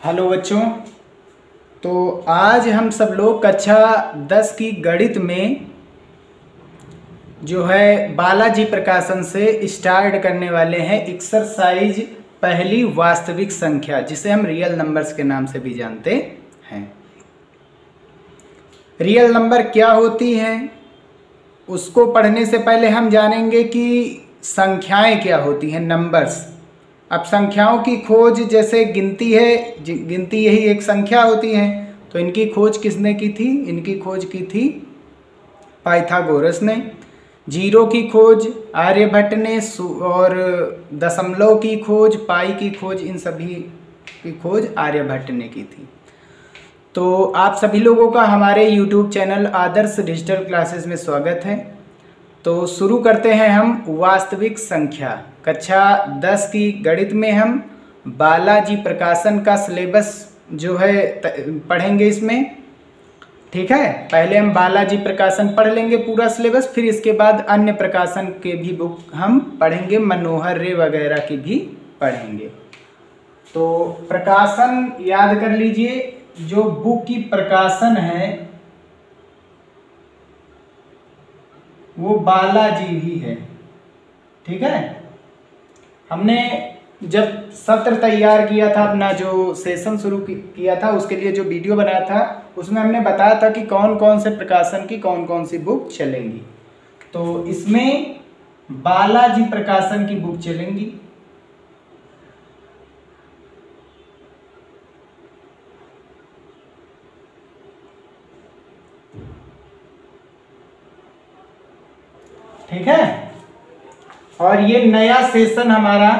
Hello बच्चों। तो आज हम सब लोग कक्षा 10 की गणित में जो है बालाजी प्रकाशन से स्टार्ट करने वाले हैं एक्सरसाइज पहली वास्तविक संख्या, जिसे हम रियल नंबर्स के नाम से भी जानते हैं। रियल नंबर क्या होती हैं उसको पढ़ने से पहले हम जानेंगे कि संख्याएं क्या होती हैं, नंबर्स। अब संख्याओं की खोज जैसे गिनती है, गिनती यही एक संख्या होती है, तो इनकी खोज किसने की थी? इनकी खोज की थी पाइथागोरस ने। जीरो की खोज आर्यभट्ट ने, और दशमलव की खोज, पाई की खोज, इन सभी की खोज आर्यभट्ट ने की थी। तो आप सभी लोगों का हमारे YouTube चैनल आदर्श डिजिटल क्लासेस में स्वागत है। तो शुरू करते हैं हम वास्तविक संख्या। कक्षा 10 की गणित में हम बालाजी प्रकाशन का सिलेबस जो है पढ़ेंगे इसमें, ठीक है। पहले हम बालाजी प्रकाशन पढ़ लेंगे पूरा सिलेबस, फिर इसके बाद अन्य प्रकाशन के भी बुक हम पढ़ेंगे, मनोहर रे वगैरह की भी पढ़ेंगे। तो प्रकाशन याद कर लीजिए, जो बुक की प्रकाशन है वो बालाजी ही है, ठीक है। हमने जब सत्र तैयार किया था, अपना जो सेशन शुरू किया था, उसके लिए जो वीडियो बनाया था उसमें हमने बताया था कि कौन कौन से प्रकाशन की कौन कौन सी बुक चलेंगी। तो इसमें बालाजी प्रकाशन की बुक चलेंगी। ठीक है। और ये नया सेशन हमारा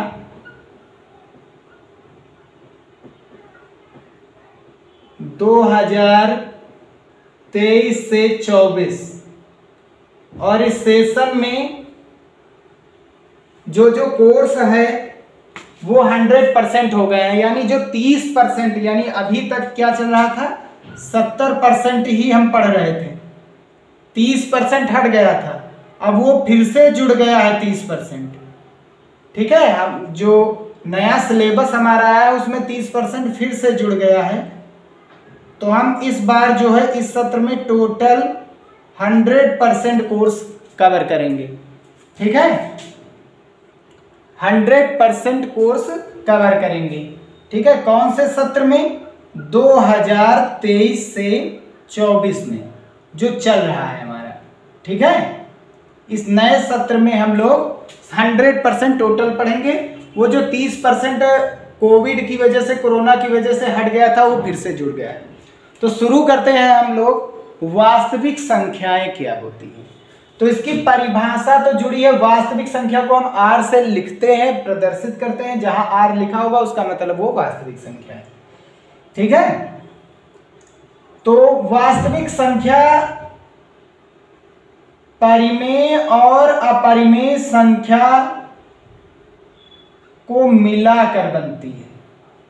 2023 से 24, और इस सेशन में जो जो कोर्स है वो 100% हो गए हैं। यानी जो 30%, यानी अभी तक क्या चल रहा था, 70% ही हम पढ़ रहे थे, 30% हट गया था, अब वो फिर से जुड़ गया है 30%, ठीक है। अब जो नया सिलेबस हमारा है उसमें 30% फिर से जुड़ गया है। तो हम इस बार जो है इस सत्र में टोटल 100% कोर्स कवर करेंगे, ठीक है। 100% कोर्स कवर करेंगे, ठीक है। कौन से सत्र में? 2023 से 24 में जो चल रहा है हमारा, ठीक है। इस नए सत्र में हम लोग 100% टोटल पढ़ेंगे। वो जो 30% कोविड की वजह से, कोरोना की वजह से हट गया था, वो फिर से जुड़ गया है। तो शुरू करते हैं हम लोग, वास्तविक संख्याएं क्या होती हैं। तो इसकी परिभाषा तो जुड़ी है। वास्तविक संख्या को हम आर से लिखते हैं, प्रदर्शित करते हैं। जहां आर लिखा होगा उसका मतलब वो वास्तविक संख्या है, ठीक है। तो वास्तविक संख्या परिमेय और अपरिमेय संख्या को मिलाकर बनती है,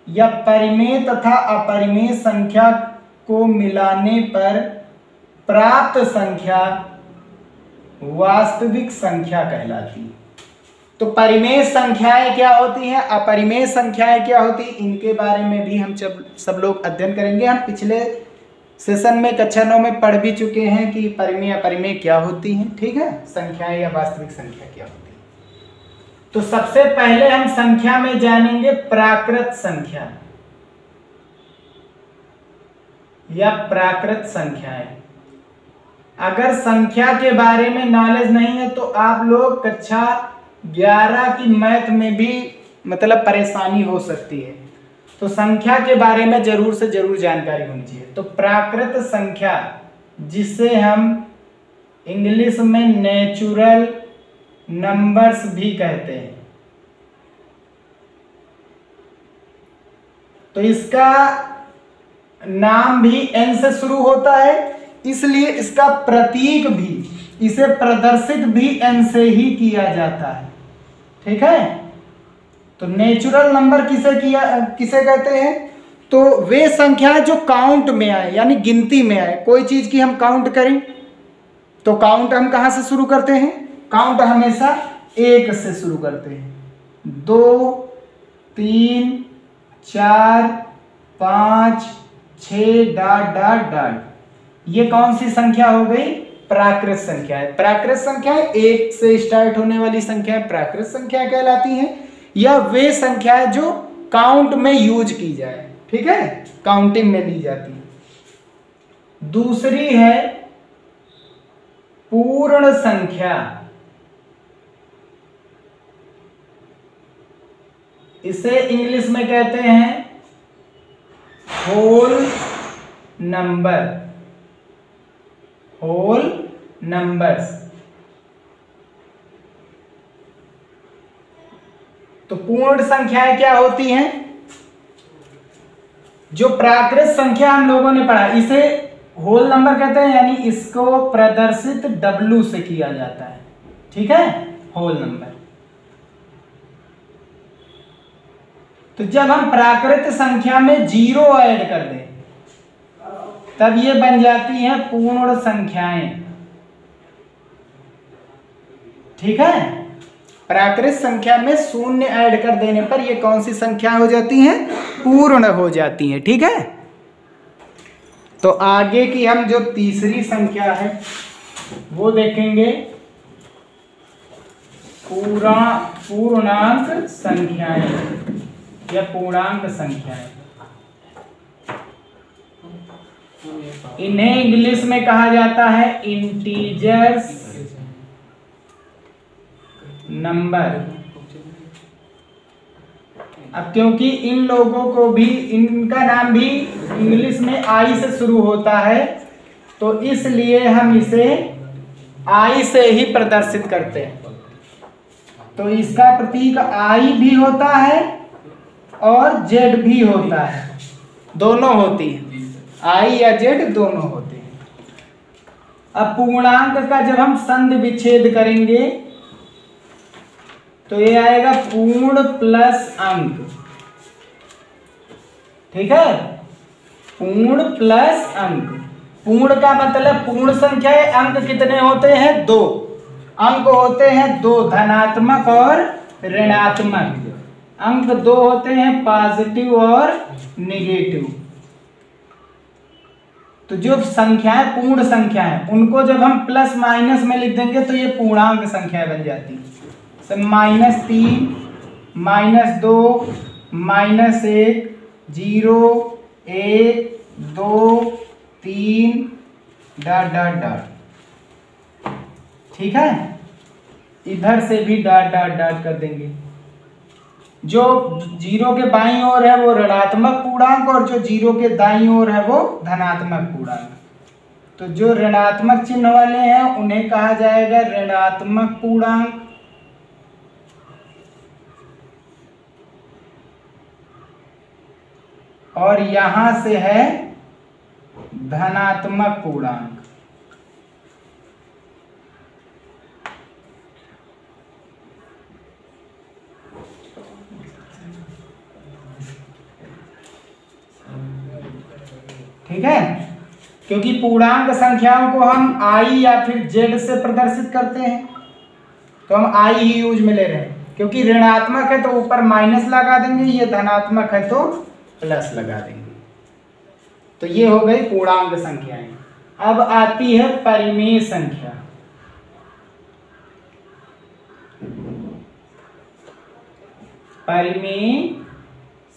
या परिमेय तथा अपरिमेय संख्या को मिलाने पर प्राप्त संख्या वास्तविक संख्या कहलाती है। तो परिमेय संख्याएं क्या होती हैं, अपरिमेय संख्याएं क्या होती हैं, इनके बारे में भी हम सब लोग अध्ययन करेंगे। हम पिछले सेशन में कक्षा 9 में पढ़ भी चुके हैं कि परिमेय अपरिमेय क्या होती हैं, ठीक है, संख्याएं या वास्तविक संख्या क्या होती है। तो सबसे पहले हम संख्या में जानेंगे प्राकृत संख्या या प्राकृत संख्याएं। अगर संख्या के बारे में नॉलेज नहीं है तो आप लोग कक्षा 11 की मैथ में भी मतलब परेशानी हो सकती है। तो संख्या के बारे में जरूर से जरूर जानकारी होनी चाहिए। तो प्राकृत संख्या, जिसे हम इंग्लिश में नेचुरल नंबर्स भी कहते हैं, तो इसका नाम भी एन से शुरू होता है, इसलिए इसका प्रतीक भी, इसे प्रदर्शित भी एन से ही किया जाता है, ठीक है। तो नेचुरल नंबर किसे कहते हैं? तो वे संख्या जो काउंट में आए, यानी गिनती में आए। कोई चीज की हम काउंट करें तो काउंट हम कहां से शुरू करते हैं? काउंट हमेशा 1 से शुरू करते हैं। 2, 3, 4, 5 6 डॉट डॉट डॉट। ये कौन सी संख्या हो गई? प्राकृत संख्या है। प्राकृत संख्या 1 से स्टार्ट होने वाली संख्या प्राकृत संख्या कहलाती है, या वे संख्या है जो काउंट में यूज की जाए, ठीक है, काउंटिंग में ली जाती है। दूसरी है पूर्ण संख्या। इसे इंग्लिश में कहते हैं होल नंबर, होल नंबर्स। तो पूर्ण संख्याएं क्या होती हैं? जो प्राकृत संख्या हम लोगों ने पढ़ा इसे होल नंबर कहते हैं, यानी इसको प्रदर्शित W से किया जाता है, ठीक है, होल नंबर। तो जब हम प्राकृत संख्या में 0 ऐड कर दें तब ये बन जाती हैं पूर्ण संख्याएं, ठीक है। प्राकृत संख्या में 0 ऐड कर देने पर ये कौन सी संख्या हो जाती हैं? पूर्ण हो जाती हैं, ठीक है। तो आगे की हम जो तीसरी संख्या है वो देखेंगे, पूर्णांक संख्याएं या पूर्णांक संख्याएं। इन्हें इंग्लिश में कहा जाता है इंटीजर्स नंबर। अब क्योंकि इन लोगों को भी, इनका नाम भी इंग्लिश में आई से शुरू होता है, तो इसलिए हम इसे आई से ही प्रदर्शित करते हैं। तो इसका प्रतीक आई भी होता है और जेड भी होता है, दोनों होती है, आई या जेड दोनों होते हैं। अब पूर्णांक का जब हम संधि विच्छेद करेंगे तो ये आएगा पूर्ण प्लस अंक, ठीक है, पूर्ण प्लस अंक। पूर्ण का मतलब पूर्ण संख्या है, अंक कितने होते हैं? 2 अंक होते हैं, 2 धनात्मक और ऋणात्मक अंक 2 होते हैं, पॉजिटिव और निगेटिव। तो जो संख्याएं पूर्ण संख्या है उनको जब हम प्लस माइनस में लिख देंगे तो ये पूर्णांक संख्या बन जाती है। -3 -2 -1 0 1 2 3 डॉट डॉट डॉट, ठीक है। इधर से भी डॉट डॉट डॉट कर देंगे। जो 0 के बाईं ओर है वो ऋणात्मक पूर्णांक और जो 0 के दाईं ओर है वो धनात्मक पूर्णांक। तो जो ऋणात्मक चिन्ह वाले हैं उन्हें कहा जाएगा ऋणात्मक पूर्णांक, और यहां से है धनात्मक पूर्णांक। ठीक है, क्योंकि पूर्णांक संख्याओं को हम आई या फिर जेड से प्रदर्शित करते हैं, तो हम आई ही यूज में ले रहे हैं। क्योंकि ऋणात्मक है तो ऊपर माइनस लगा देंगे, ये धनात्मक है तो प्लस लगा देंगे। तो ये हो गई पूर्णांक संख्याएं। अब आती है परिमेय संख्या। परिमेय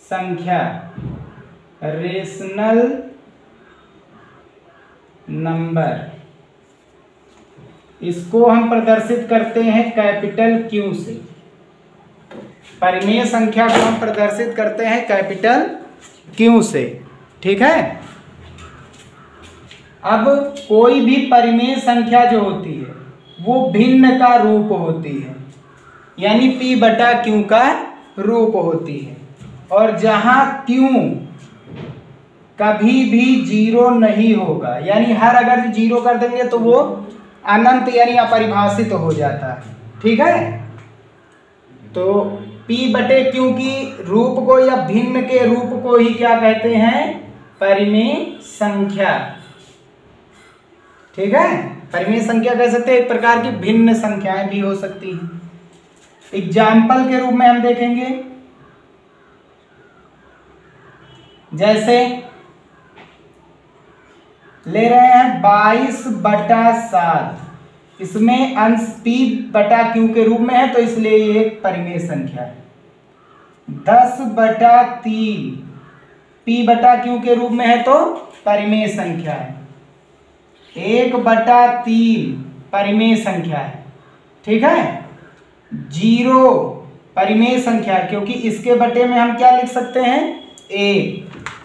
संख्या रेशनल नंबर, इसको हम प्रदर्शित करते हैं कैपिटल क्यू से। परिमेय संख्या को हम प्रदर्शित करते हैं कैपिटल क्यू से, ठीक है। अब कोई भी परिमेय संख्या जो होती है वो भिन्न का रूप होती है, यानी P/Q का रूप होती है। और जहां Q कभी भी 0 नहीं होगा, यानी हर अगर 0 कर देंगे तो वो अनंत यानी अपरिभाषित हो जाता है, ठीक है। तो P/Q की रूप को या भिन्न के रूप को ही क्या कहते हैं? परिमेय संख्या, ठीक है। परिमेय संख्या कह सकते हैं, एक प्रकार की भिन्न संख्याएं भी हो सकती हैं। एग्जाम्पल के रूप में हम देखेंगे जैसे ले रहे हैं 22/7, इसमें अंश p/q के रूप में है तो इसलिए ये एक परिमेय संख्या है। 10/3 p/q के रूप में है तो परिमेय संख्या है। 1/3 परिमेय संख्या है, ठीक है। 0 परिमेय संख्या क्योंकि इसके बटे में हम क्या लिख सकते हैं 1।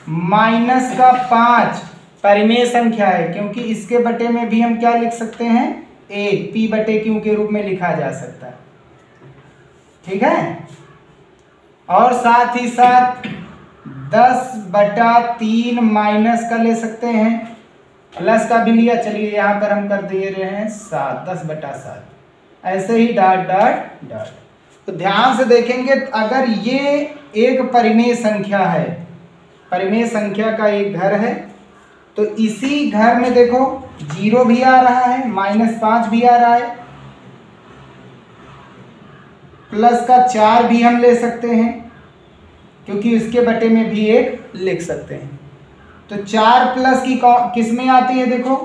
-5 परिमेय संख्या है क्योंकि इसके बटे में भी हम क्या लिख सकते हैं 1, p/q के रूप में लिखा जा सकता है, ठीक है। और साथ ही साथ 10/3 माइनस का ले सकते हैं, प्लस का भी लिया, चलिए यहाँ पर हम कर दे रहे हैं 7, 10/7, ऐसे ही डॉट डॉट डॉट। तो ध्यान से देखेंगे अगर ये एक परिमेय संख्या है, परिमेय संख्या का एक घर है, तो इसी घर में देखो 0 भी आ रहा है, -5 भी आ रहा है, प्लस का 4 भी हम ले सकते हैं क्योंकि इसके बटे में भी 1 लिख सकते हैं। तो 4 प्लस की किस में आती है, देखो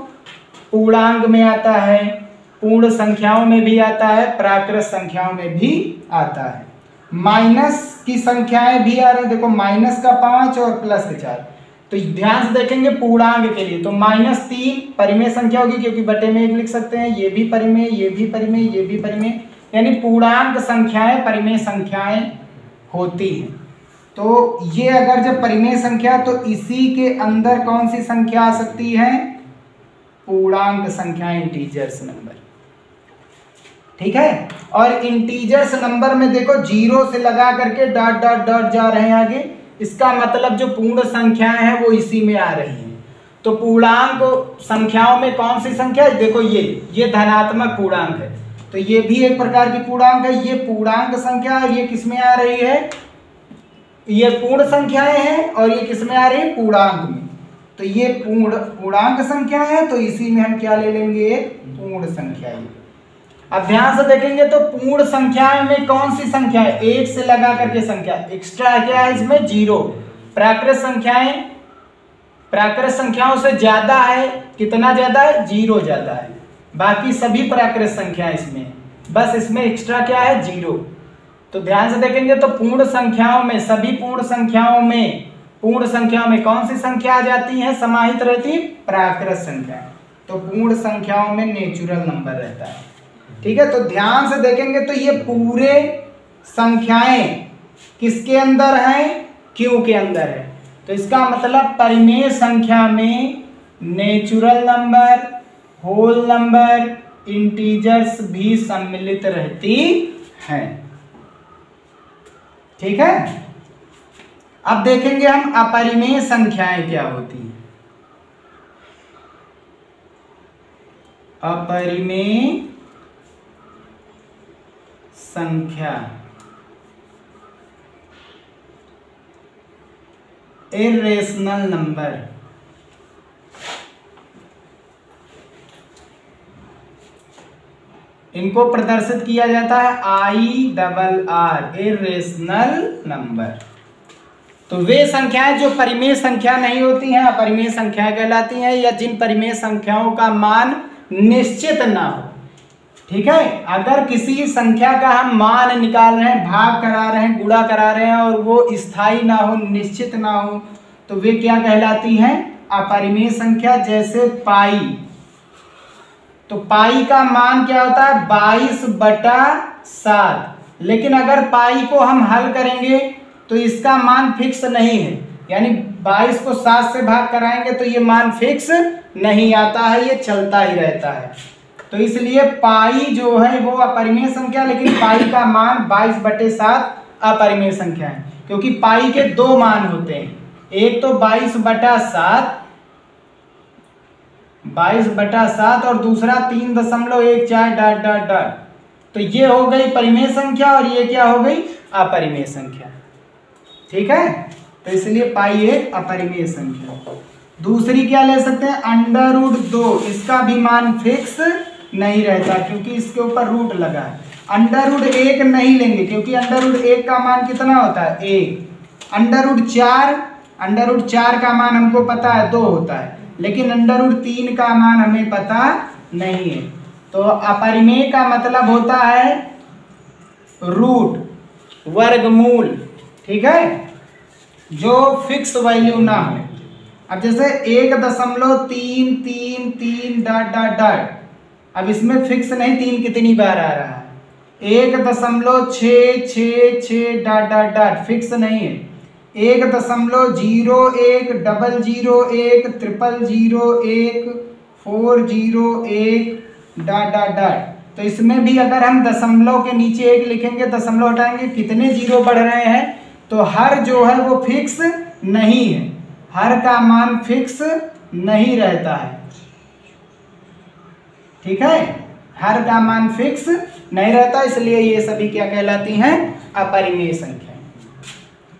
पूर्णांक में आता है, पूर्ण संख्याओं में भी आता है, प्राकृत संख्याओं में भी आता है। माइनस की संख्याएं भी आ रही हैं, देखो -5 और +4। तो ध्यान से देखेंगे पूर्णांक के लिए तो -3 परिमेय संख्या होगी क्योंकि बटे में 1 लिख सकते हैं, ये भी परिमेय, ये भी परिमेय, ये भी परिमेय, यानी पूर्णांक संख्याएं परिमेय संख्याएं होती हैं। तो ये अगर जब परिमेय संख्या तो इसी के अंदर कौन सी संख्या आ सकती है, पूर्णांक संख्या, इंटीजर्स नंबर, ठीक है। और इंटीजर्स नंबर में देखो 0 से लगा करके डॉट डॉट डॉट जा रहे हैं आगे, इसका मतलब जो पूर्ण संख्याएं हैं वो इसी में आ रही हैं। तो पूर्णांक संख्याओं में कौन सी संख्या है, देखो ये धनात्मक पूर्णांक है, तो ये भी एक प्रकार की पूर्णांक है। ये पूर्णांक संख्या है, ये किस में आ रही है, ये पूर्ण संख्याएं हैं, और ये किस में आ रही है, पूर्णांक में। तो ये पूर्णांक संख्या है तो इसी में हम क्या ले लेंगे, एक पूर्ण संख्या। अब ध्यान से देखेंगे तो पूर्ण संख्याएं में कौन सी संख्या है, 1 से लगा करके संख्या, एक्स्ट्रा क्या है इसमें 0। प्राकृत संख्याएं प्राकृत संख्याओं से ज्यादा है, कितना ज्यादा है, 0 ज्यादा है। बाकी सभी प्राकृत संख्या इसमें, बस इसमें एक्स्ट्रा क्या है 0। तो ध्यान से देखेंगे तो पूर्ण संख्याओं में, सभी पूर्ण संख्याओं में कौन सी संख्या आ जाती है, समाहित रहती है, प्राकृत संख्या। तो पूर्ण संख्याओं में नेचुरल नंबर रहता है, ठीक है। तो ध्यान से देखेंगे तो ये पूरे संख्याएं किसके अंदर हैं, क्यू के अंदर है। तो इसका मतलब परिमेय संख्या में natural number, whole number, integers भी सम्मिलित रहती हैं, ठीक है। अब देखेंगे हम अपरिमेय संख्याएं क्या होती हैं। अपरिमेय संख्या, इर्रेशनल नंबर, इनको प्रदर्शित किया जाता है IRR, इर्रेशनल नंबर। तो वे संख्याएं जो परिमेय संख्या नहीं होती हैं अपरिमेय संख्याएं कहलाती हैं, या जिन परिमेय संख्याओं का मान निश्चित ना हो, ठीक है। अगर किसी संख्या का हम मान निकाल रहे हैं, भाग करा रहे हैं, गुणा करा रहे हैं और वो स्थायी ना हो, निश्चित ना हो, तो वे क्या कहलाती हैं, अपरिमेय संख्या। जैसे पाई, तो पाई का मान क्या होता है 22/7, लेकिन अगर पाई को हम हल करेंगे तो इसका मान फिक्स नहीं है, यानी 22 को 7 से भाग कराएंगे तो ये मान फिक्स नहीं आता है, ये चलता ही रहता है। तो इसलिए पाई जो है वो अपरिमेय संख्या, लेकिन पाई का मान 22/7 अपरिमेय संख्या है, क्योंकि पाई के 2 मान होते हैं, एक तो 22/7 और दूसरा 3.14 डॉट डॉट डॉट। तो ये हो गई परिमेय संख्या और ये क्या हो गई, अपरिमेय संख्या, ठीक है। तो इसलिए पाई एक अपरिमेय संख्या। दूसरी क्या ले सकते हैं, √2, इसका भी मान फिक्स नहीं रहता क्योंकि इसके ऊपर रूट लगा है। √1 नहीं लेंगे क्योंकि √1 का मान कितना होता है 1। √4 √4 का मान हमको पता है 2 होता है, लेकिन √3 का मान हमें पता नहीं है। तो अपरिमेय का मतलब होता है रूट, वर्गमूल, ठीक है, जो फिक्स वैल्यू ना हो। अब जैसे 1.333 डॉट डॉट डॉट, अब इसमें फिक्स नहीं 3 कितनी बार आ रहा है, 1.666 डॉट डॉट डॉट फिक्स नहीं है, 1.01 001 0001 401 डॉट डॉट डॉट। तो इसमें भी अगर हम दशमलव के नीचे 1 लिखेंगे, दशमलव हटाएंगे, कितने जीरो बढ़ रहे हैं, तो हर जो है वो फिक्स नहीं है, हर का मान फिक्स नहीं रहता है, ठीक है, हर का मान फिक्स नहीं रहता, इसलिए ये सभी क्या कहलाती हैं, अपरिमेय संख्याएं।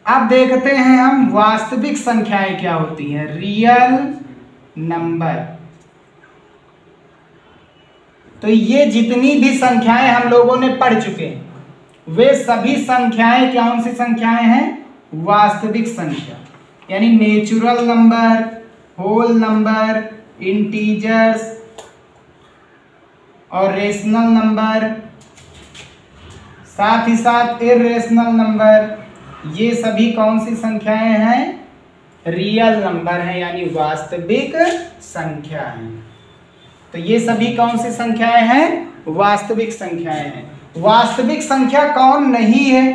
अब देखते हैं हम वास्तविक संख्याएं क्या होती हैं, रियल नंबर। तो ये जितनी भी संख्याएं हम लोगों ने पढ़ चुके हैं, वे सभी संख्याएं कौन सी संख्याएं हैं, वास्तविक संख्या, यानी natural number, whole number, integers और रेशनल नंबर, साथ ही साथ इर्रेशनल नंबर, ये सभी कौन सी संख्याएं हैं, रियल नंबर हैं, यानी वास्तविक संख्या हैं। तो ये सभी कौन सी संख्याएं हैं, वास्तविक संख्याएं हैं। वास्तविक संख्या कौन नहीं है,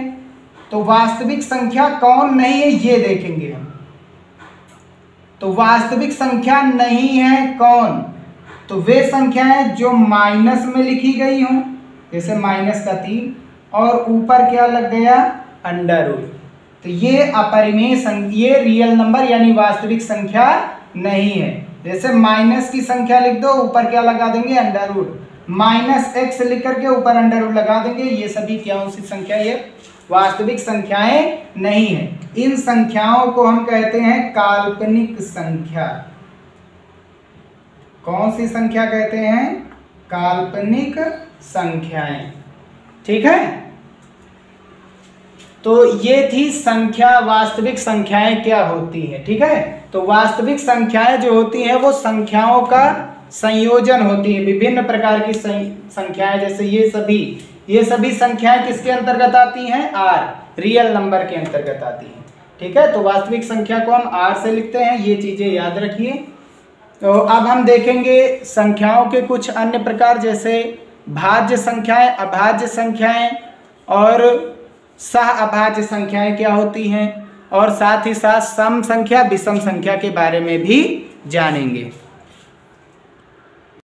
तो वास्तविक संख्या कौन नहीं है ये देखेंगे हम। तो वास्तविक संख्या नहीं है कौन, तो वे संख्याएं जो माइनस में लिखी गई हों, जैसे -3 और ऊपर क्या लग गया, √, तो ये अपरिमेय संख्या, ये रियल नंबर यानी वास्तविक संख्या नहीं है। जैसे माइनस की संख्या लिख दो, ऊपर क्या लगा देंगे, √, -x लिख करके ऊपर √ लगा देंगे, ये सभी क्या सी संख्या, ये वास्तविक संख्याएं नहीं है। इन संख्याओं को हम कहते हैं काल्पनिक संख्या। कौन सी संख्या कहते हैं, काल्पनिक संख्याएं, ठीक है। तो ये थी संख्या, वास्तविक संख्याएं क्या होती हैं, ठीक है। तो वास्तविक संख्याएं जो होती हैं वो संख्याओं का संयोजन होती है, विभिन्न प्रकार की संख्याएं, जैसे ये सभी संख्याएं किसके अंतर्गत आती हैं, R, रियल नंबर के अंतर्गत आती हैं, ठीक है। तो वास्तविक संख्या को हम R से लिखते हैं, ये चीजें याद रखिए। तो अब हम देखेंगे संख्याओं के कुछ अन्य प्रकार, जैसे भाज्य संख्याएं, अभाज्य संख्याएं और सह अभाज्य संख्याएं क्या होती हैं, और साथ ही साथ सम संख्या, विषम संख्या के बारे में भी जानेंगे।